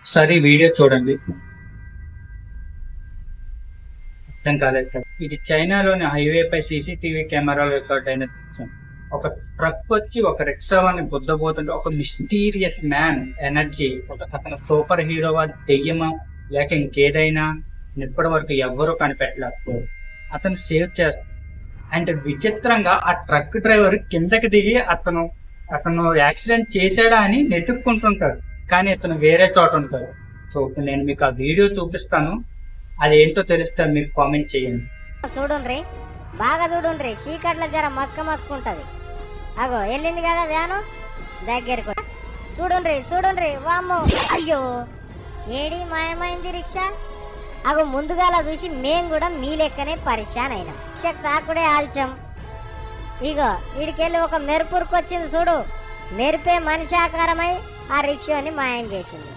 ఒకసారి వీడియో చూడండి. అర్థం కాలేదు కదా. ఇది చైనాలోని హైవేపై సీసీటీవీ కెమెరాలో రికార్డ్ అయిన దృశ్యం. ఒక ట్రక్ వచ్చి ఒక రిక్షాని గుద్దబోతుంటే ఒక మిస్టీరియస్ మ్యాన్ ఎనర్జీ, అతను సూపర్ హీరోవా, దెయ్యమా, లేక ఇంకేదైనా ఇప్పటి వరకు ఎవ్వరూ కనిపెట్టలేదు. అతను సేవ్ చేస్తాడు. అండ్ విచిత్రంగా ఆ ట్రక్ డ్రైవర్ కిందకి దిగి అతను యాక్సిడెంట్ చేశాడా అని వెతుక్కుంటుంటాడు. కానీ అతను వేరే చోట ఉంటాడు. సో నేను మీకు ఆ వీడియో చూపిస్తాను. అదేంటో తెలిస్తే మీరు కామెంట్ చేయండి. చూడుండ్రి, బాగా చూడుండ్రి, చీకట్ల జర మస్కుంటది. అగో వెళ్ళింది కదా వ్యాను దగ్గరకు. చూడుండ్రి వామ్మో, అయ్యో ఏడి మాయమైంది రిక్షా. అగో ముందుగాల చూసి మేము కూడా మీ లెక్కనే పరిశాన్ అయినాం. రిక్షకు తాకుడే ఆల్చం. ఇగో వీడికెళ్ళి ఒక మెరుపురుకొచ్చింది చూడు, మెరుపే మనిషి ఆకారమై ఆ రిక్షాని మాయం చేసింది.